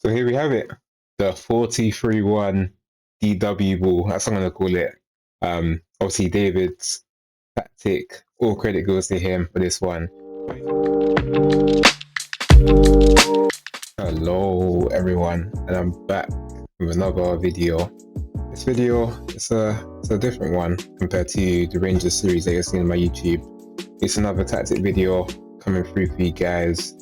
So here we have it, the 43-1 DW ball. That's what I'm gonna call it. Obviously David's tactic. All credit goes to him for this one. Hello everyone, and I'm back with another video. This video it's a different one compared to the Rangers series that you're seeing on my YouTube. It's another tactic video coming through for you guys,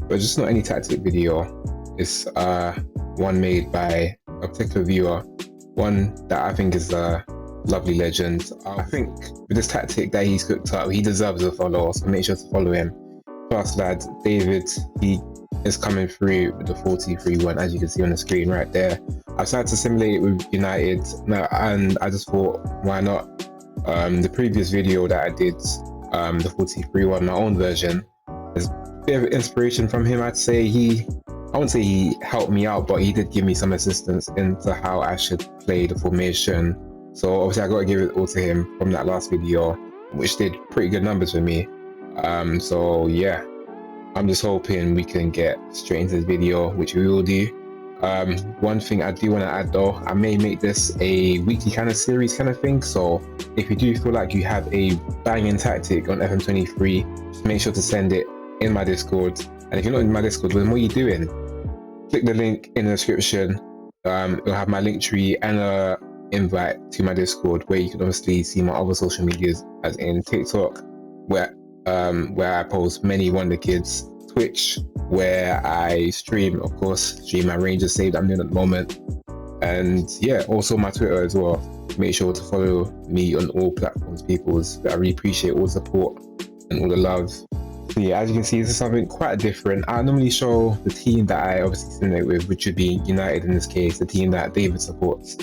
but just not any tactic video. It's one made by a particular viewer, one that I think is a lovely legend. I think with this tactic that he's cooked up, he deserves a follow, so make sure to follow him. First lad, David, he is coming through with the 43-1, as you can see on the screen right there. I decided to simulate it with United, and I just thought, why not? The previous video that I did, the 43-1, my own version, there's a bit of inspiration from him. I'd say I wouldn't say he helped me out, but he did give me some assistance into how I should play the formation. So obviously I got to give it all to him from that last video, which did pretty good numbers for me. So yeah, I'm just hoping we can get straight into this video, which we will do. One thing I do want to add though, I may make this a weekly kind of series kind of thing. So if you do feel like you have a banging tactic on FM23, just make sure to send it in my Discord. And if you're not in my Discord, then what are you doing? Click the link in the description. It'll have my link tree and a invite to my Discord, where you can obviously see my other social medias, as in TikTok, where I post many Wonder Kids, Twitch, where I stream, of course, stream my Rangers save that I'm doing at the moment, and yeah, also my Twitter as well. Make sure to follow me on all platforms, peoples. I really appreciate all the support and all the love. So yeah, as you can see, this is something quite different. I normally show the team that I obviously simulate with, which would be United in this case, the team that David supports.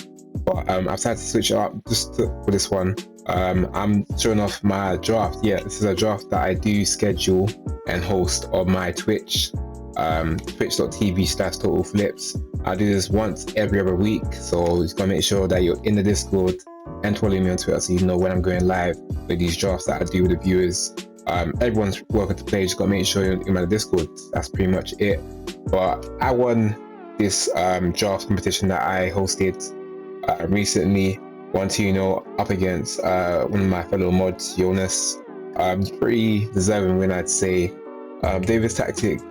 But I've decided to switch it up just for this one. I'm showing off my draft. Yeah, this is a draft that I do schedule and host on my Twitch, twitch.tv/totalflips. I do this once every other week, so just gotta make sure that you're in the Discord and following me on Twitter so you know when I'm going live with these drafts that I do with the viewers. Everyone's welcome to play, just gotta make sure you're in my Discord. That's pretty much it. But I won this draft competition that I hosted recently, 1-2-0 up against one of my fellow mods, Jonas. Pretty deserving win, I'd say. David's tactic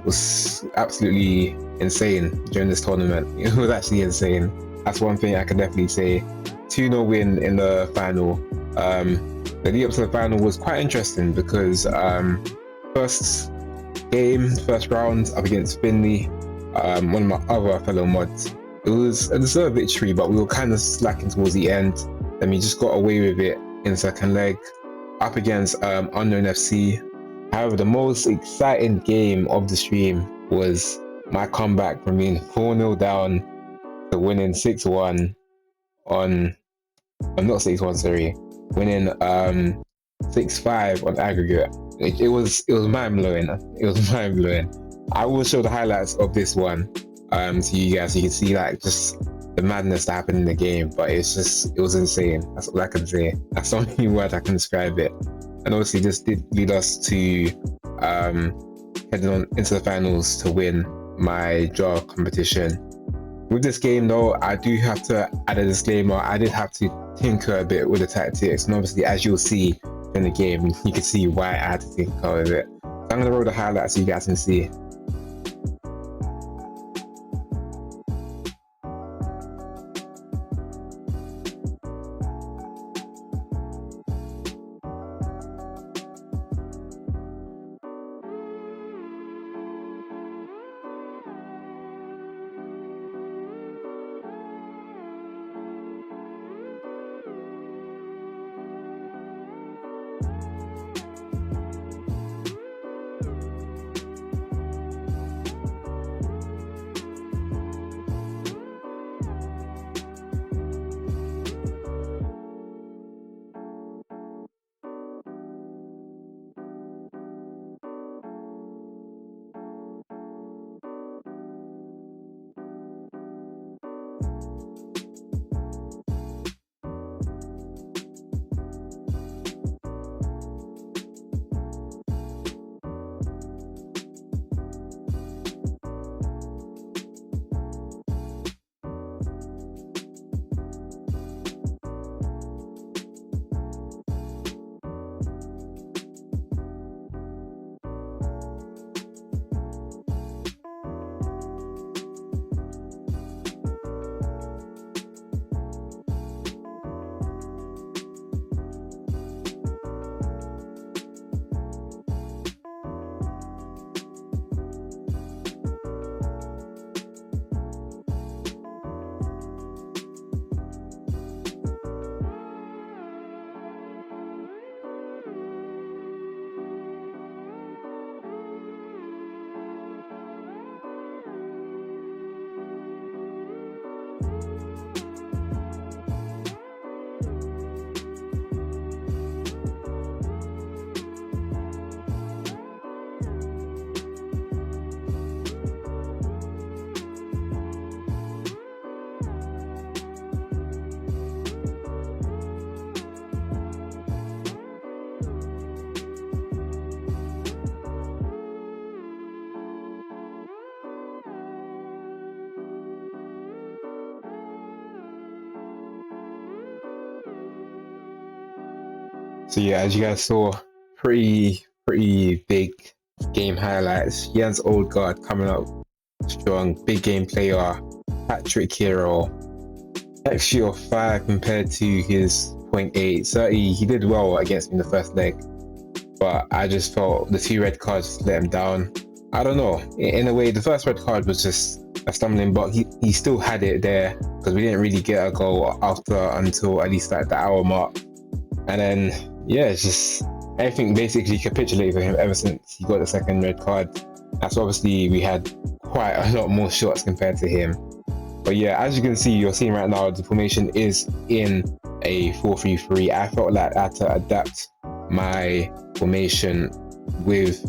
was absolutely insane during this tournament. It was actually insane. That's one thing I can definitely say. 2-0 win in the final. The lead up to the final was quite interesting because first round up against Finley, one of my other fellow mods. It was a deserved victory, but we were kind of slacking towards the end. Then we just got away with it in second leg up against Unknown FC. However, the most exciting game of the stream was my comeback from being 4-0 down to winning 6-1 on, not 6-1, sorry, winning 6-5 on aggregate. It was mind-blowing. It was mind-blowing. I will show the highlights of this one to you guys, so you can see like just the madness that happened in the game. But it was insane. That's all I can say. That's the only word I can describe it. And obviously this did lead us to heading on into the finals to win my draw competition. With this game though, I do have to add a disclaimer. I did have to tinker a bit with the tactics, and obviously as you'll see in the game, you can see why I had to tinker with it. So I'm gonna roll the highlights so you guys can see. So yeah, as you guys saw, pretty big game highlights. Jens Odegaard coming up strong, big game player. Patrick Hero, XG of 5 compared to his 0.8. Certainly, he did well against me in the first leg, but I just felt the 2 red cards let him down. I don't know. In a way, the first red card was just a stumbling block. He still had it there because we didn't really get a goal until at least like the hour mark. And then, yeah, it's just everything basically capitulated for him ever since he got the second red card. That's obviously we had quite a lot more shots compared to him. But yeah, as you can see, you're seeing right now, the formation is in a 4-3-3. I felt like I had to adapt my formation with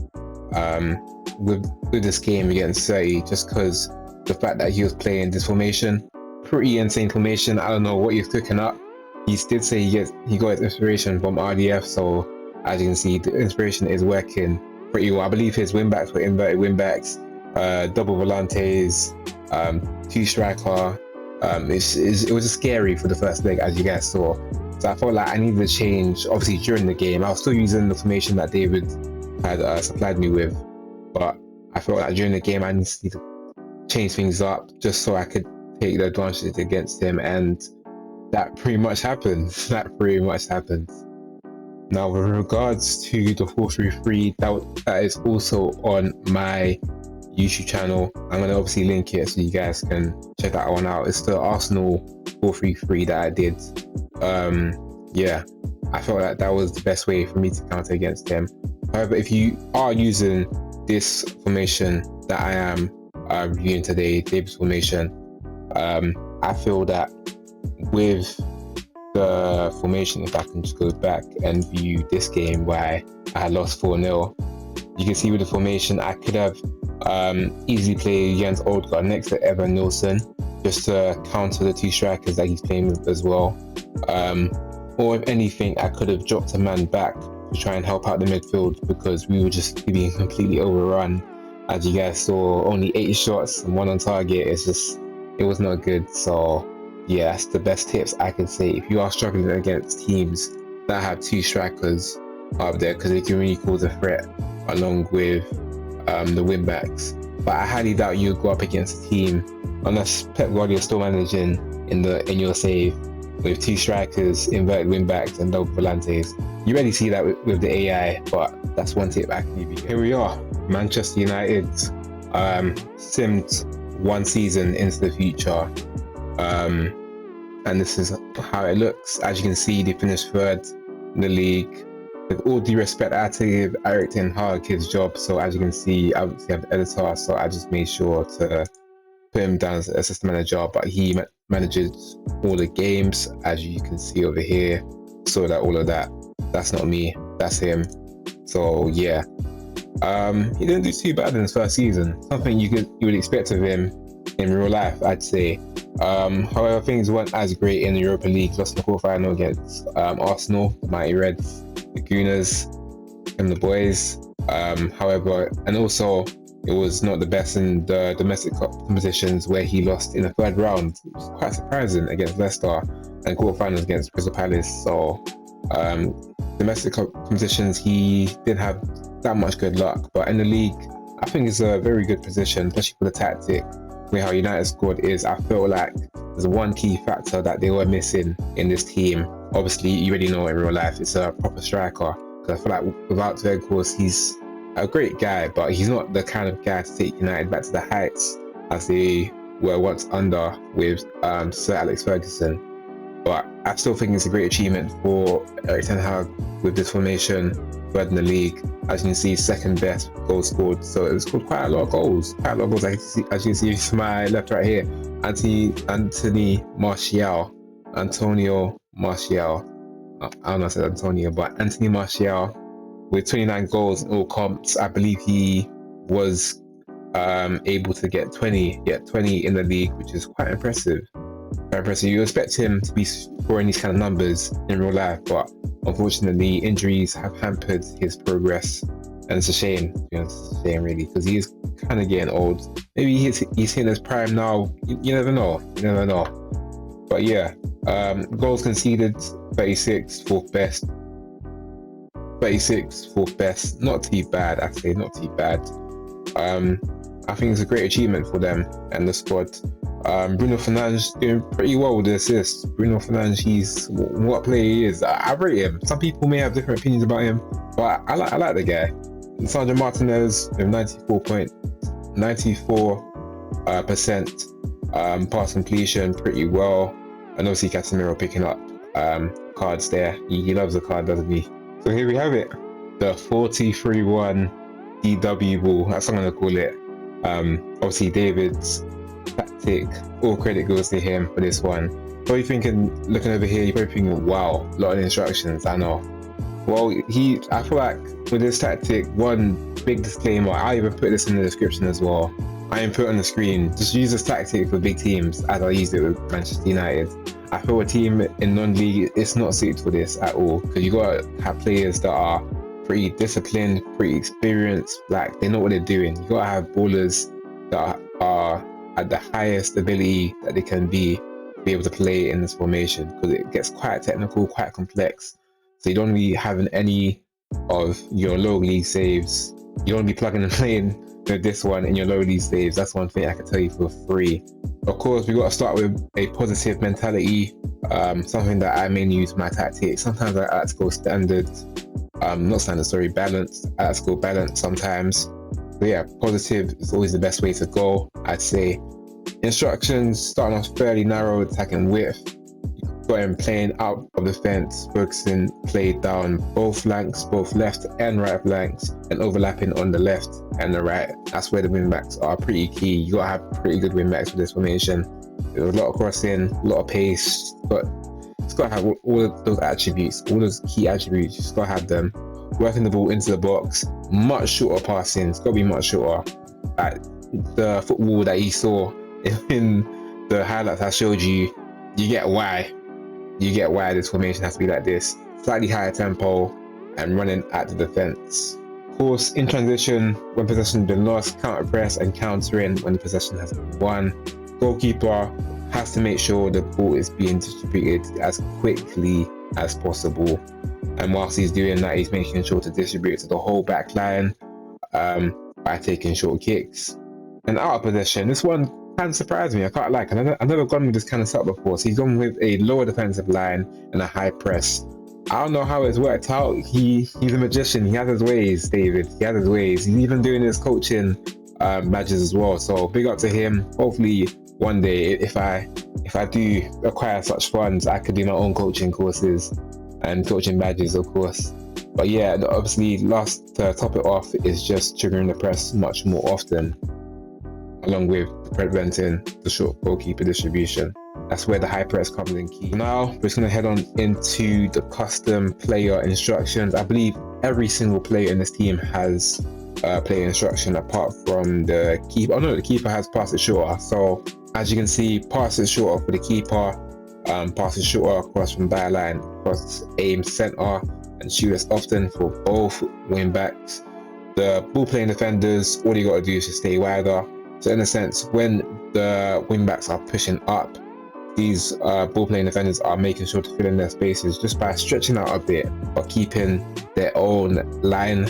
this game against 30, just because the fact that he was playing this formation, pretty insane formation. I don't know what he's cooking up. He did say he got his inspiration from RDF, so as you can see, the inspiration is working pretty well. I believe his wing-backs were inverted wing-backs, double volantes, 2 striker. It was just scary for the first leg, as you guys saw. So I felt like I needed a change. Obviously, during the game, I was still using the formation that David had supplied me with, but I felt like during the game I needed to change things up just so I could take the advantage against him, and that pretty much happened. Now, with regards to the 4-3-3, that is also on my YouTube channel. I'm going to obviously link it so you guys can check that one out. It's the Arsenal 4-3-3 that I did. Yeah, I felt like that was the best way for me to counter against him. However, if you are using this formation that I am reviewing today, David's formation, I feel that with the formation, if I can just go back and view this game where I had lost 4-0, you can see with the formation I could have easily played Jens Odegaard next to Evan Nilsson just to counter the 2 strikers that he's playing with as well. Or if anything, I could have dropped a man back to try and help out the midfield because we were just being completely overrun. As you guys saw, only 8 shots and 1 on target. It was not good. So yeah, that's the best tips I can say if you are struggling against teams that have 2 strikers up there, because they can really cause a threat along with the wing backs. But I highly doubt you'll go up against a team, unless Pep Guardiola is still managing in your save, with 2 strikers, inverted wing backs and double volantes. You already see that with the AI, but that's one tip I can give you. Here we are, Manchester United, simmed 1 season into the future, and this is how it looks. As you can see, they finished 3rd in the league. With all due respect, I had to give Eric Ten Hag his job. So as you can see, I obviously have the editor, so I just made sure to put him down as assistant manager, but he manages all the games, as you can see over here. So that all of that, that's not me, that's him. So yeah, he didn't do too bad in his first season. Something you would expect of him in real life, I'd say. However, things weren't as great in the Europa League. Lost the quarterfinal against Arsenal, the Mighty Reds, the Gooners, and the boys. However, and also it was not the best in the domestic competitions, where he lost in the 3rd round, which was quite surprising, against Leicester, and quarterfinals against Crystal Palace. So domestic competitions, he didn't have that much good luck, but in the league, I think it's a very good position, especially for the tactic. How United squad is, I feel like there's one key factor that they were missing in this team. Obviously, you already know in real life, it's a proper striker. Because I feel like without Weghorst, he's a great guy, but he's not the kind of guy to take United back to the heights as they were once under with Sir Alex Ferguson. But I still think it's a great achievement for Erik ten Hag with this formation, 3rd in the league. As you can see, 2nd best goals scored. So it scored quite a lot of goals. As you can see to my left right here, Antonio Martial. I don't know if I said Antonio, but Anthony Martial with 29 goals in all comps. I believe he was able to get 20 in the league, which is quite impressive. You expect him to be scoring these kind of numbers in real life, but unfortunately injuries have hampered his progress, and it's a shame. It's a shame really, because he is kind of getting old. Maybe he's hitting his prime now. You never know. But yeah, goals conceded 36, 4th best. 36, fourth best. Not too bad, I'd say, not too bad. I think it's a great achievement for them and the squad. Bruno Fernandes doing pretty well with the assists. Bruno Fernandes, he's what player he is. I rate him. Some people may have different opinions about him, but I like the guy. Sandro Martinez with 94% pass completion, pretty well. And obviously Casemiro picking up cards there. He loves the card, doesn't he? So here we have it, the 43-1 DW ball. That's what I'm gonna call it. Obviously David's tactic, all credit goes to him for this one. So you're thinking, looking over here, you're probably thinking, wow, a lot of instructions, I know. Well, I feel like with this tactic, one big disclaimer, I even put this in the description as well. I even put it on the screen, just use this tactic for big teams as I used it with Manchester United. I feel a team in non-league, it's not suited for this at all, because you gotta have players that are pretty disciplined, pretty experienced, like they know what they're doing. You gotta have ballers that are at the highest ability that they can be able to play in this formation, because it gets quite technical, quite complex. So you don't really have any of your low league saves. You don't be plugging and playing with this one in your low league saves. That's one thing I can tell you for free. Of course, we got to start with a positive mentality, something that I mainly use my tactics. Sometimes I like to go balanced. I like to go balanced sometimes. But yeah, positive is always the best way to go, I'd say. Instructions, starting off fairly narrow, attacking width. Got him playing out of the fence, focusing play down both flanks, both left and right flanks, and overlapping on the left and the right. That's where the wing backs are pretty key. You gotta have pretty good wing backs for this formation. There's a lot of crossing, a lot of pace, but it's gotta have all of those attributes, all those key attributes. You just gotta have them. Working the ball into the box, much shorter passing. It's gotta be much shorter. Like the football that you saw in the highlights I showed you, you get why this formation has to be like this. Slightly higher tempo and running at the defense. Of course, in transition, when possession has been lost, counter press and countering when the possession has been won. Goalkeeper has to make sure the ball is being distributed as quickly as possible. And whilst he's doing that, he's making sure to distribute to the whole back line by taking short kicks. And out of possession, this one kind of surprised me. I can't lie. I've never gone with this kind of setup before. So he's gone with a lower defensive line and a high press. I don't know how it's worked out. He's a magician. He has his ways, David. He has his ways. He's even doing his coaching badges as well. So big up to him. Hopefully one day, if I do acquire such funds, I could do my own coaching courses and coaching badges, of course. But yeah, obviously, last to top it off is just triggering the press much more often, along with preventing the short goalkeeper distribution. That's where the high press comes in key. Now we're just going to head on into the custom player instructions. I believe every single player in this team has player instruction apart from the keeper. Oh no, the keeper has pass it shorter. So as you can see, pass it shorter for the keeper, pass it shorter across from byline, cross aim center, and shoot as often for both wing backs. The ball playing defenders, all you got to do is just stay wider. So in a sense, when the wing backs are pushing up, these ball playing defenders are making sure to fill in their spaces just by stretching out a bit, but keeping their own line,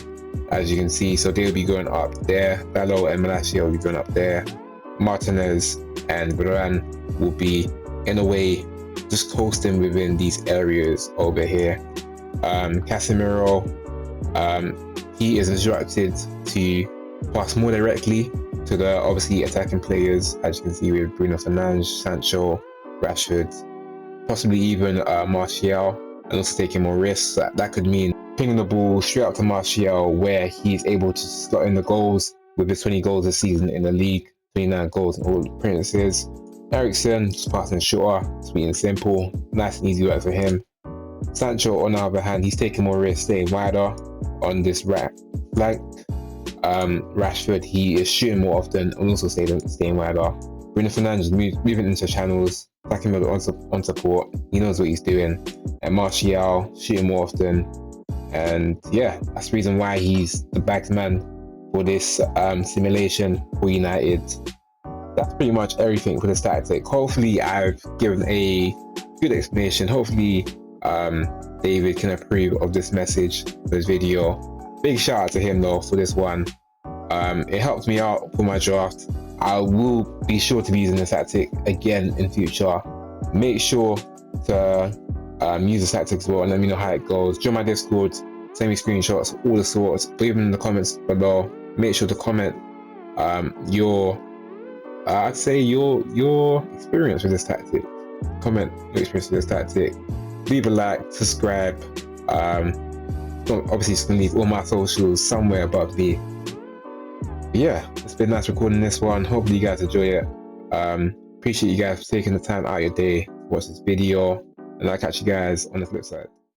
as you can see. So they'll be going up there. Bello and Malacia will be going up there. Martinez and Varane will be, in a way, just coasting within these areas over here. Casemiro, he is instructed to pass more directly to the obviously attacking players, as you can see with Bruno Fernandes, Sancho, Rashford, possibly even Martial, and also taking more risks. That could mean pinging the ball straight up to Martial, where he's able to slot in the goals with his 20 goals this season in the league, 29 goals in all appearances. Eriksen just passing shorter, sweet and simple, nice and easy work for him. Sancho, on the other hand, he's taking more risks, staying wider on this right flank. Rashford, he is shooting more often and also staying wider. Bruno Fernandes moving into channels, attacking on support. He knows what he's doing. And Martial shooting more often. And yeah, that's the reason why he's the backed man for this simulation for United. That's pretty much everything for this tactic. Hopefully I've given a good explanation. Hopefully David can approve of this message, this video. Big shout out to him though for this one. It helped me out for my draft. I will be sure to be using this tactic again in future. Make sure to use this tactic as well and let me know how it goes. Join my Discord, send me screenshots, all the sorts, leave them in the comments below. Make sure to comment your experience with this tactic. Comment your experience with this tactic. Leave a like, subscribe. Obviously just gonna leave all my socials somewhere above the. Yeah, it's been nice recording this one. Hopefully you guys enjoy it. Appreciate you guys for taking the time out of your day to watch this video, and I'll catch you guys on the flip side.